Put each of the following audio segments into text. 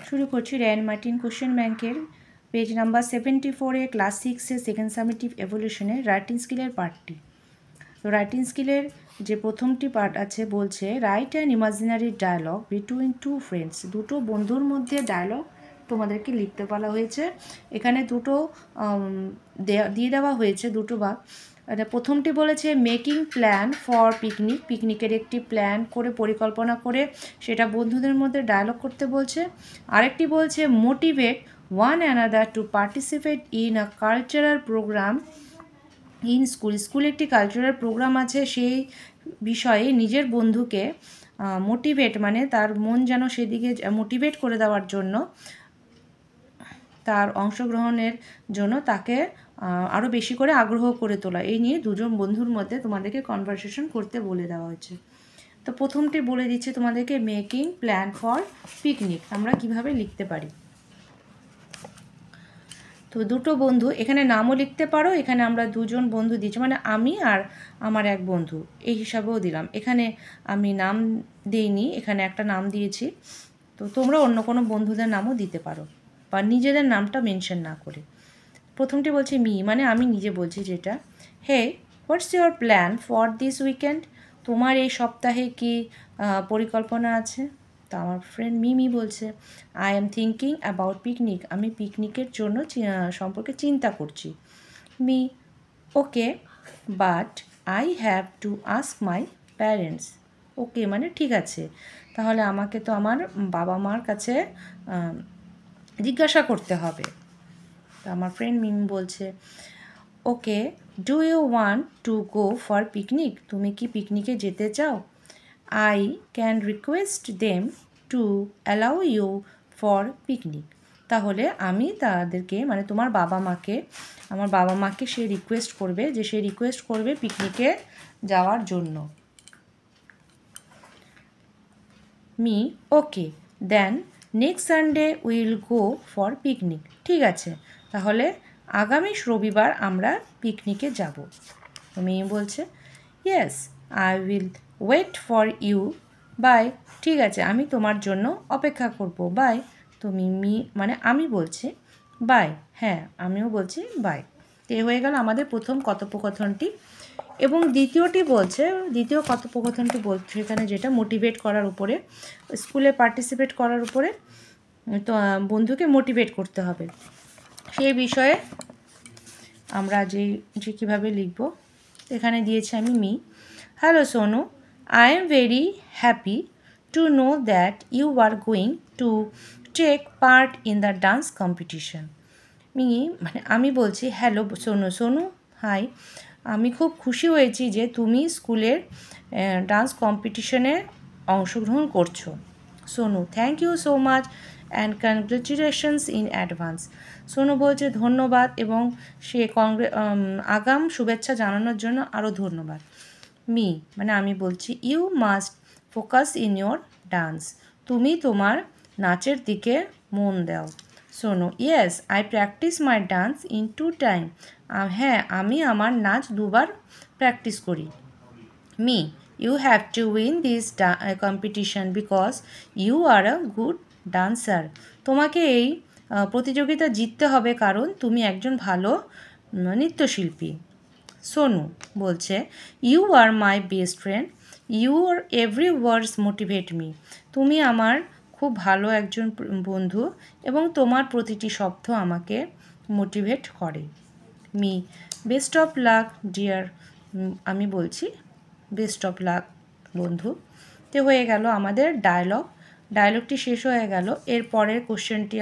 শুরু করছি Ray and Martin question ব্যাংকের পেজ নাম্বার 74-এ ক্লাস 6-এর সেকেন্ড সামেটিভ এভলিউশনে রাইটিং স্কিলের পার্টটি। তো রাইটিং স্কিলের যে প্রথমটি পার্ট আছে বলছে write an imaginary dialogue between two friends. দুটো বন্ধুর মধ্যে ডায়লগ তোমাদেরকে লিখতে বলা হয়েছে। এখানে দুটো দিয়ে দেওয়া হয়েছে দুটো ভাগ। প্রথমটি বলেছে মেকিং প্ল্যান ফর পিকনিক, পিকনিকের একটি প্ল্যান করে পরিকল্পনা করে সেটা বন্ধুদের মধ্যে ডায়লগ করতে বলছে। আরেকটি বলছে motivate one another to participate in a cultural programme in school. স্কুলে একটি কালচারাল প্রোগ্রাম আছে, সেই বিষয়ে নিজের বন্ধুকে মোটিভেট মানে তার মন যেন সেদিকে মোটিভেট করে দেওয়ার জন্য, তার অংশগ্রহণের জন্য তাকে আরও বেশি করে আগ্রহ করে তোলা, এই নিয়ে দুজন বন্ধুর মধ্যে তোমাদেরকে কনভারসেশন করতে বলে দেওয়া হয়েছে। তো প্রথমটি বলে দিচ্ছে তোমাদেরকে মেকিং প্ল্যান ফর পিকনিক আমরা কিভাবে লিখতে পারি। তো দুটো বন্ধু, এখানে নামও লিখতে পারো, এখানে আমরা দুজন বন্ধু দিচ্ছি মানে আমি আর আমার এক বন্ধু এই হিসাবেও দিলাম। এখানে আমি নাম দিইনি, এখানে একটা নাম দিয়েছি। তো তোমরা অন্য কোনো বন্ধুদের নামও দিতে পারো বা নিজেদের নামটা মেনশন না করে। প্রথমটি বলছে মি মানে আমি নিজে বলছি যেটা, hey what's your plan for this weekend, তোমার এই সপ্তাহে কি পরিকল্পনা আছে। তো আমার ফ্রেন্ড মিমি বলছে I am thinking about picnic, আমি পিকনিকের জন্য সম্পর্কে চিন্তা করছি। Me okay but I have to ask my parents, okay মানে ঠিক আছে, তাহলে আমাকে তো আমার বাবা মার কাছে জিজ্ঞাসা করতে হবে। তো আমার ফ্রেন্ড মিমি বলছে okay do you want to go for picnic, তুমি কি পিকনিকে যেতে চাও। I can request them to allow you for picnic, তাহলে আমি তাদেরকে মানে তোমার বাবা মাকে, আমার বাবা মাকে সে রিকোয়েস্ট করবে যে সে রিকোয়েস্ট করবে পিকনিকে যাওয়ার জন্য। Me okay then next Sunday will go for picnic, ঠিক আছে তাহলে আগামী রবিবার আমরা পিকনিকে যাব। তো মেয়ে বলছে yes I will wait for you bye, ঠিক আছে আমি তোমার জন্য অপেক্ষা করব বাই। তো মিমি মানে আমি বলছি বাই, হ্যাঁ আমিও বলছি বাই। তো এ হয়ে গেল আমাদের প্রথম কথোপকথনটি। এবং দ্বিতীয়টি বলছে, দ্বিতীয় কথোপকথনটি বলছে এখানে যেটা মোটিভেট করার উপরে, স্কুলে পার্টিসিপেট করার উপরে, তো বন্ধুকে মোটিভেট করতে হবে সেই বিষয়ে আমরা যে কীভাবে লিখব। এখানে দিয়েছি আমি me, hello Sonu I am very happy to know that you are going to take part in the dance competition. Me মানে আমি বলছি হ্যালো সোনু, সোনু হাই, আমি খুব খুশি হয়েছি যে তুমি স্কুলের ডান্স কম্পিটিশনে অংশগ্রহণ করছো। Sonu thank you so much and congratulations in advance. Sonu বলছে ধন্যবাদ এবং সে আগাম শুভেচ্ছা জানানোর জন্য আরও ধন্যবাদ। মি মানে আমি বলছি you must focus in your dance, তুমি তোমার নাচের দিকে মন দাও। Sonu yes I practise my dance in 2 time, হ্যাঁ আমি আমার নাচ 2 বার প্র্যাকটিস করি। Me you have to win this competition because you are a good dancer, তোমাকে এই প্রতিযোগিতা জিততে হবে কারণ তুমি একজন ভালো নৃত্যশিল্পী। সোনু বলছে you are my best friend, your every words motivate me, তুমি আমার খুব ভালো একজন বন্ধু এবং তোমার প্রতিটি শব্দ আমাকে মোটিভেট করে। Me best of luck dear, আমি বলছি বেস্ট অফ লাক বন্ধু। তো হয়ে গেল আমাদের ডায়লগটি শেষ হয়ে গেল। এর পরের কোশ্চেনটি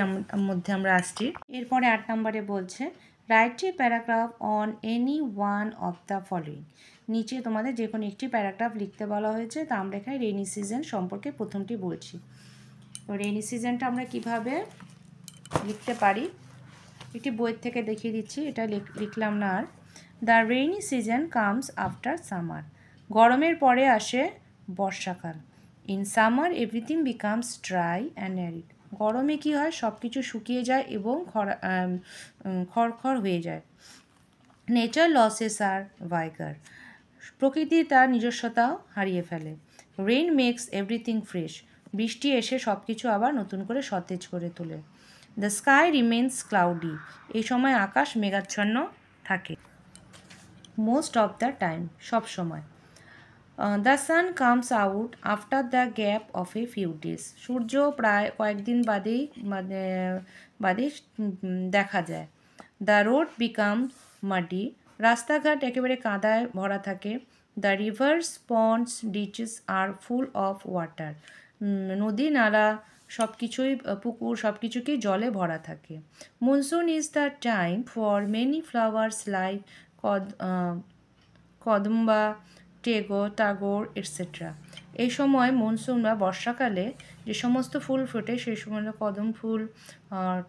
মধ্যে আমরা আসছি। এরপরে 8 নম্বরে বলছে right a paragraph on any one of the following. নিচে তোমাদের যে কোনো একটি প্যারাগ্রাফ লিখতে বলা হয়েছে। তা আমরা এখানে রেইনি সিজন সম্পর্কে প্রথমটি বলছি। তো রেইনি সিজনটা আমরা কিভাবে লিখতে পারি একটি বইয়ের থেকে দেখিয়ে দিচ্ছি, এটা লিখলাম না আর। The rainy season comes after summer, গরমের পরে আসে বর্ষাকাল। In summer everything becomes dry and arid, গরমে কী হয় সব কিছু শুকিয়ে যায় এবং খড়খড় হয়ে যায়। নেচার লসেস আর ভাইগার, প্রকৃতি তার নিজস্বতাও হারিয়ে ফেলে। রেইন মেক্স এভরিথিং ফ্রেশ, বৃষ্টি এসে সব কিছু আবার নতুন করে সতেজ করে তোলে। দ্য স্কাই রিমেন্স ক্লাউডি, এই সময় আকাশ মেঘাচ্ছন্ন থাকে। মোস্ট অফ দ্য টাইম, সব সময়। The sun comes out after the gap of a few days, সূর্য প্রায় কয়েকদিন বাদেই দেখা যায়। দ্য রোড বিকাম মাডি, রাস্তাঘাট একেবারে কাদায় ভরা থাকে। The rivers ponds ditches are full of water, নদী নালা সব কিছুই, পুকুর সব কিছুকেই জলে ভরা থাকে। Monsoon is the time for many flowers like kadamba, tagar etcetera. এই সময় মনসুন বা বর্ষাকালে যে সমস্ত ফুল ফোটে সেই সময় কদম ফুল,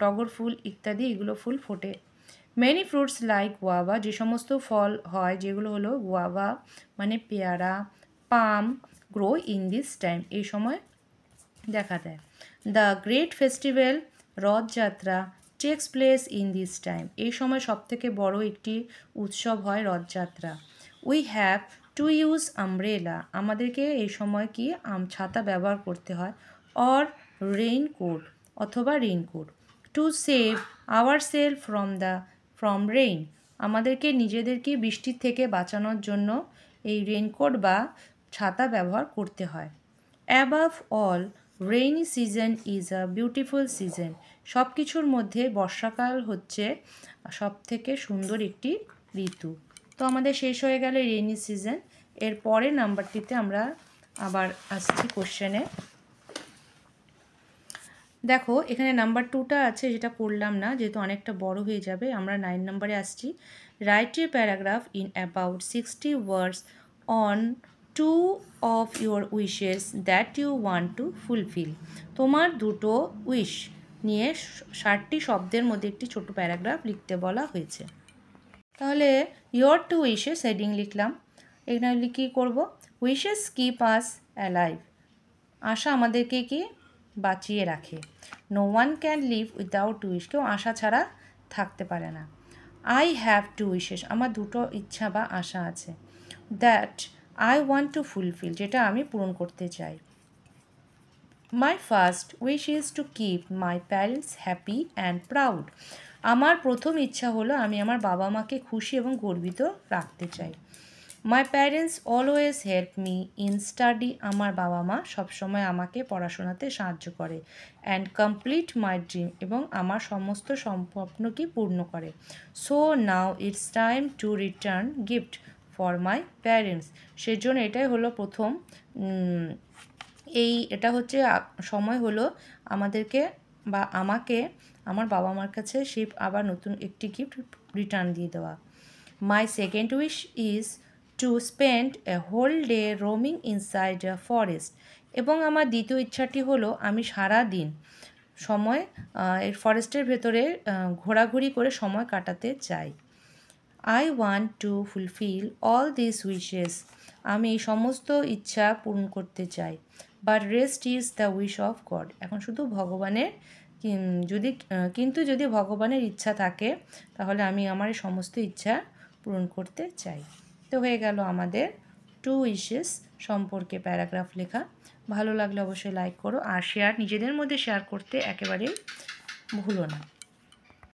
টগর ফুল ইত্যাদি এগুলো ফুল ফোটে। মেনি ফ্রুটস লাইক গুয়াভা, যে সমস্ত ফল হয় যেগুলো হলো গুয়াভা মানে পেয়ারা, palm grow in this time, এই সময় দেখা দেয়। The great festival Rathyatra takes place in this time, এই সময় সবথেকে বড় একটি উৎসব হয় রথযাত্রা। We have to use umbrella, আমাদেরকে এই সময় কি ছাতা ব্যবহার করতে হয়। অর রেইনকোট, অথবা raincoat. To save our self from rain, আমাদেরকে নিজেদেরকে বৃষ্টির থেকে বাঁচানোর জন্য এই রেইনকোট বা ছাতা ব্যবহার করতে হয়। Above all rainy season is a beautiful season, সব কিছুর মধ্যে বর্ষাকাল হচ্ছে সবথেকে সুন্দর একটি ঋতু। তো আমাদের শেষ হয়ে গেল রেইনি সিজন। এর পরের নাম্বারটিতে আমরা আবার আসছি কোশ্চেনে। দেখো এখানে নাম্বার 2টা আছে, যেটা করলাম না যেহেতু অনেকটা বড় হয়ে যাবে। আমরা 9 নম্বরে আসছি। Write a paragraph in about 60 words on 2 of your wishes that you want to fulfil, তোমার দুটো উইশ নিয়ে 60টি শব্দের মধ্যে একটি ছোট প্যারাগ্রাফ লিখতে বলা হয়েছে। তাহলে ইয়োর টু উইশেস হেডিং লিখলাম। এখানে কী করবো? উইশেস কিপ আস অ্যালাইভ, আশা আমাদেরকে কি বাঁচিয়ে রাখে। No one can live without wish, কেউ আশা ছাড়া থাকতে পারে না। আই হ্যাভ টু উইশেস, আমার দুটো ইচ্ছা বা আশা আছে। That I want to fulfil, যেটা আমি পূরণ করতে চাই। My first wish is to keep my parents happy and proud, আমার প্রথম ইচ্ছা হলো আমি আমার বাবা মাকে খুশি এবং গর্বিত রাখতে চাই। My parents always help me in study, আমার বাবা মা সবসময় আমাকে পড়াশোনাতে সাহায্য করে। অ্যান্ড কমপ্লিট মাই ড্রিম, এবং আমার সমস্ত স্বপ্নকে পূর্ণ করে। So now it's time to return gift for my parents, সেজন্য এটাই হলো প্রথম এটা হচ্ছে সময় হলো আমাদেরকে বা আমাকে আমার বাবা মার কাছে সে আবার নতুন একটি গিফট রিটার্ন দিয়ে দেওয়া। My second wish is to spend a whole day roaming inside a forest, এবং আমার দ্বিতীয় ইচ্ছাটি হলো আমি সারা দিন সময় ফরেস্টের ভেতরে ঘোরাঘুরি করে সময় কাটাতে চাই। I want to fulfil all this wishes, আমি এই সমস্ত ইচ্ছা পূরণ করতে চাই। But rest is the wish of god, এখন শুধু ভগবানের যদি ভগবানের ইচ্ছা থাকে তাহলে আমি আমার এই সমস্ত ইচ্ছা পূরণ করতে চাই। তো হয়ে গেল আমাদের টু উইশেস সম্পর্কে প্যারাগ্রাফ লেখা। ভালো লাগলে অবশ্যই লাইক করো, আর নিজেদের মধ্যে শেয়ার করতে একেবারেই ভুলো না।